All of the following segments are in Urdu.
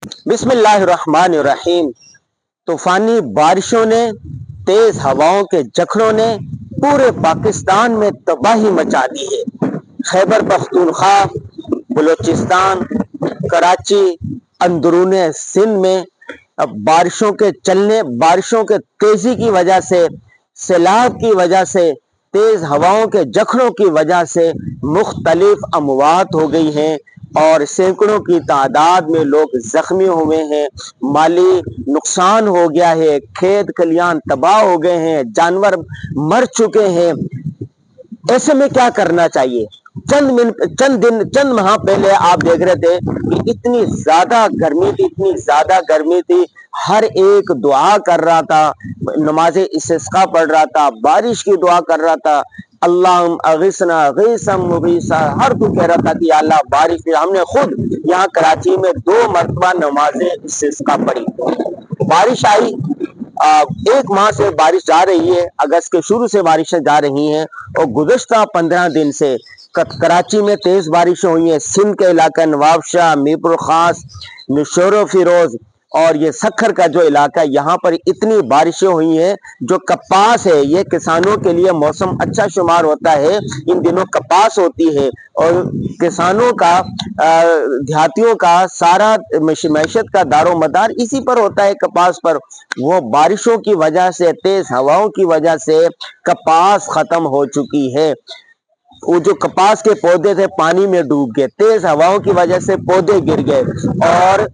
بسم اللہ الرحمن الرحیم۔ طوفانی بارشوں نے، تیز ہواؤں کے جھکڑوں نے پورے پاکستان میں تباہی مچا دی ہے۔ خیبر پختونخوا، بلوچستان، کراچی، اندرون سندھ میں بارشوں کے تیزی کی وجہ سے، سیلاب کی وجہ سے، تیز ہواؤں کے جھکڑوں کی وجہ سے مختلف اموات ہو گئی ہیں اور سینکڑوں کی تعداد میں لوگ زخمی ہوئے ہیں، مالی نقصان ہو گیا ہے، کھیت کھلیان تباہ ہو گئے ہیں، جانور مر چکے ہیں۔ ایسے میں کیا کرنا چاہیے؟ چند ماہ پہلے آپ دیکھ رہے تھے کہ اتنی زیادہ گرمی تھی، ہر ایک دعا کر رہا تھا، نماز استسقاء پڑھ رہا تھا، بارش کی دعا کر رہا تھا، اللہم اغثنا غیثا مغیثا، ہر کوئی کہہ رہا تھا کہ یا اللہ بارش دے۔ ہم نے خود یہاں کراچی میں 2 مرتبہ نماز استسقاء پڑھی، بارش آئی۔ ایک ماہ سے بارش جا رہی ہے، اگست کے شروع سے بارشیں جا رہی ہیں، اور گزشتہ 15 دن سے کراچی میں تیز بارشیں ہوئی ہیں، سندھ کے علاقہ نواب شاہ، میرپور خاص، نشور و فیروز اور یہ سکھر کا جو علاقہ، یہاں پر اتنی بارشیں ہوئی ہیں۔ جو کپاس ہے، یہ کسانوں کے لیے موسم اچھا شمار ہوتا ہے، ان دنوں کپاس ہوتی ہے اور کسانوں کا، دیہاتیوں کا سارا معیشت کا دار و مدار اسی پر ہوتا ہے، کپاس پر۔ وہ بارشوں کی وجہ سے، تیز ہواؤں کی وجہ سے کپاس ختم ہو چکی ہے۔ وہ جو کپاس کے پودے تھے پانی میں ڈوب گئے، تیز ہواؤں کی وجہ سے پودے گر گئے۔ اور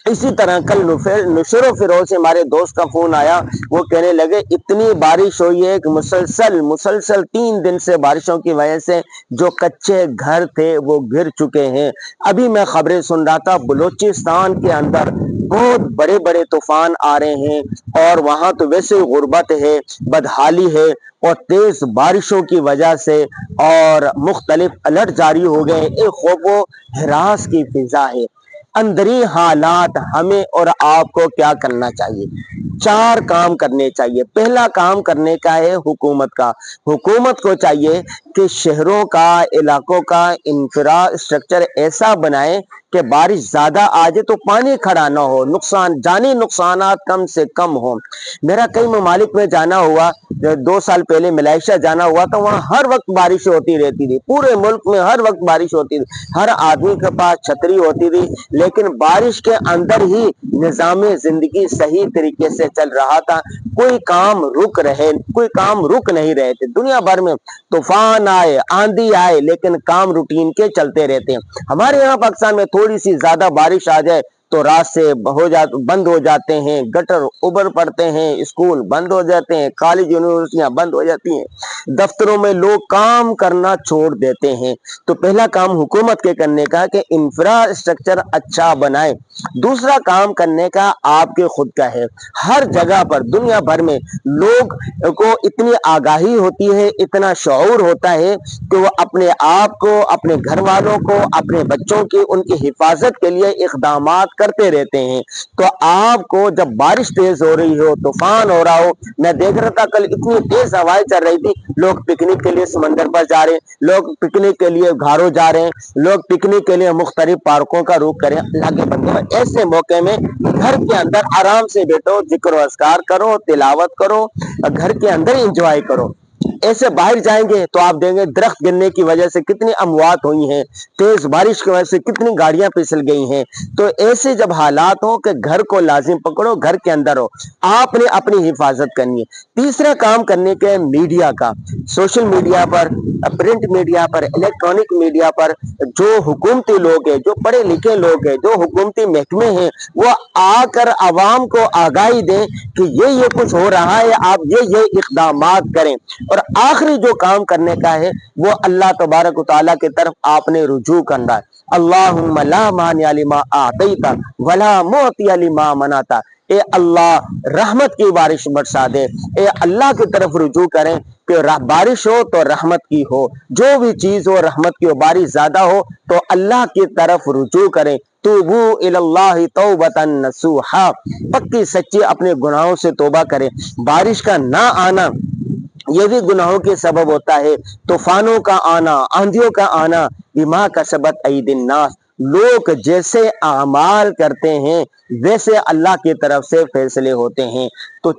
اسی طرح کل نشور و فیروز سے ہمارے دوست کا فون آیا، وہ کہنے لگے اتنی بارش ہوئی ہے کہ مسلسل 3 دن سے بارشوں کی وجہ سے جو کچے گھر تھے وہ گر چکے ہیں۔ ابھی میں خبریں سن رہا تھا، بلوچستان کے اندر بہت بڑے بڑے طوفان آ رہے ہیں، اور وہاں تو ویسے غربت ہے، بدحالی ہے، اور تیز بارشوں کی وجہ سے اور مختلف الرٹ جاری ہو گئے، ایک خوف و ہراس کی فضا ہے۔ اندری حالات ہمیں اور آپ کو کیا کرنا چاہیے؟ 4 کام کرنے چاہیے۔ پہلا کام کرنے کا ہے حکومت کو چاہیے کہ شہروں کا، علاقوں کا انفراسٹرکچر ایسا بنائے کہ بارش زیادہ آ جائے تو پانی کھڑا نہ ہو، جانی نقصانات کم سے کم ہوں۔ میرا کئی ممالک میں جانا ہوا، 2 سال پہلے ملائیشیا جانا ہوا، تو وہاں ہر وقت بارش ہوتی رہتی تھی، پورے ملک میں ہر وقت بارش ہوتی تھی، ہر آدمی کے پاس چھتری ہوتی تھی، لیکن بارش کے اندر ہی نظام زندگی صحیح طریقے سے چل رہا تھا، کوئی کام رک نہیں رہے تھے۔ دنیا بھر میں طوفان آئے، آندھی آئے، لیکن کام روٹین کے چلتے رہتے ہیں۔ ہمارے یہاں پاکستان میں تھوڑی سی زیادہ بارش آ جائے تو راستے بند ہو جاتے ہیں، گٹر ابھر پڑتے ہیں، اسکول بند ہو جاتے ہیں، کالج یونیورسٹیاں بند ہو جاتی ہیں، دفتروں میں لوگ کام کرنا چھوڑ دیتے ہیں۔ تو پہلا کام حکومت کے کرنے کا کہ انفراسٹرکچر اچھا بنائے۔ دوسرا کام کرنے کا آپ کے خود کا ہے۔ ہر جگہ پر دنیا بھر میں لوگ کو اتنی آگاہی ہوتی ہے، اتنا شعور ہوتا ہے کہ وہ اپنے آپ کو، اپنے گھر والوں کو، اپنے بچوں کی، ان کی حفاظت کے لیے اقدامات کرتے رہتے ہیں۔ تو آپ کو جب بارش تیز ہو رہی ہو، طوفان ہو رہا ہو، میں دیکھ رہا تھا کل اتنی تیز ہوائیں چل رہی تھی، لوگ پکنک کے لیے سمندر پر جا رہے ہیں، لوگ پکنک کے لیے گھاروں جا رہے ہیں، لوگ پکنک کے لیے مختلف پارکوں کا رخ کریں۔ اللہ کے بندے، ایسے موقع میں گھر کے اندر آرام سے بیٹھو، ذکر و اذکار کرو، تلاوت کرو، گھر کے اندر انجوائے کرو۔ ایسے باہر جائیں گے تو آپ دیکھیں گے درخت گرنے کی وجہ سے کتنی اموات ہوئی ہیں، تیز بارش کی وجہ سے کتنی گاڑیاں پھسل گئی ہیں۔ تو ایسے جب حالات ہو کہ گھر کو لازم پکڑو، گھر کے اندر ہو، آپ نے اپنی حفاظت کرنی ہے۔ تیسرا کام کرنے کے میڈیا کا، سوشل میڈیا پر، پرنٹ میڈیا پر، الیکٹرانک میڈیا پر جو حکومتی لوگ ہیں، جو پڑھے لکھے لوگ ہیں، جو حکومتی محکمے ہیں، وہ آ کر عوام کو آگاہی دیں کہ یہ کچھ ہو رہا ہے، آپ یہ اقدامات کریں۔ اور آخری جو کام کرنے کا ہے وہ اللہ تبارک و تعالیٰ کی طرف آپ نے رجوع کرنا ہے۔ اللہم لا مانع لما اعطیت ولا معطی لما منعت۔ اے اللہ رحمت کی بارش برسا دے، اے اللہ کی طرف رجوع کریں کہ بارش ہو تو رحمت کی ہو، جو بھی چیز ہو رحمت کی ہو، بارش زیادہ ہو تو اللہ کی طرف رجوع کریں۔ توبو الی اللہ توبۃ نصوحا، پکی سچی اپنے گناہوں سے توبہ کریں۔ بارش کا نہ آنا یہ بھی گناہوں کے سبب ہوتا ہے، طوفانوں کا آنا، آندھیوں کا آنا، بما کسبت ایدی الناس، لوگ جیسے اعمال کرتے ہیں ویسے اللہ کی طرف سے فیصلے ہوتے ہیں۔ تو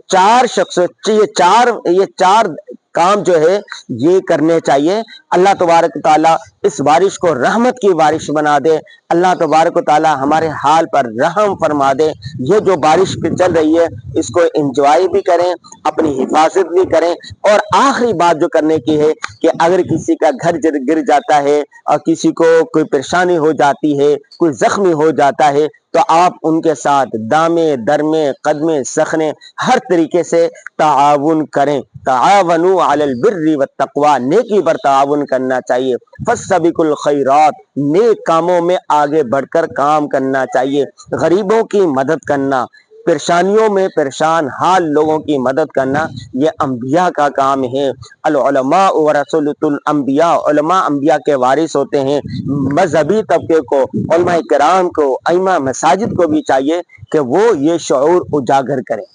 یہ چار کام جو ہے یہ کرنے چاہیے۔ اللہ تبارک و تعالیٰ اس بارش کو رحمت کی بارش بنا دے، اللہ تبارک و تعالیٰ ہمارے حال پر رحم فرما دے۔ یہ جو بارش چل رہی ہے اس کو انجوائے بھی کریں، اپنی حفاظت بھی کریں، اور آخری بات جو کرنے کی ہے کہ اگر کسی کا گھر گر جاتا ہے اور کسی کو کوئی پریشانی ہو جاتی ہے، کوئی زخمی ہو جاتا ہے، تو آپ ان کے ساتھ دامے درمے قدمے سخنے ہر طریقے سے تعاون کریں۔ تعاونوا علی البر والتقوی، نیکی پر تعاون کرنا چاہیے۔ فاستبقوا الخیرات، نیک کاموں میں آگے بڑھ کر کام کرنا چاہیے۔ غریبوں کی مدد کرنا، پریشانیوں میں پریشان حال لوگوں کی مدد کرنا، یہ انبیاء کا کام ہے۔ العلماء ورثۃ الانبیاء، علماء انبیاء کے وارث ہوتے ہیں۔ مذہبی طبقے کو، علماء کرام کو، ائمہ مساجد کو بھی چاہیے کہ وہ یہ شعور اجاگر کریں۔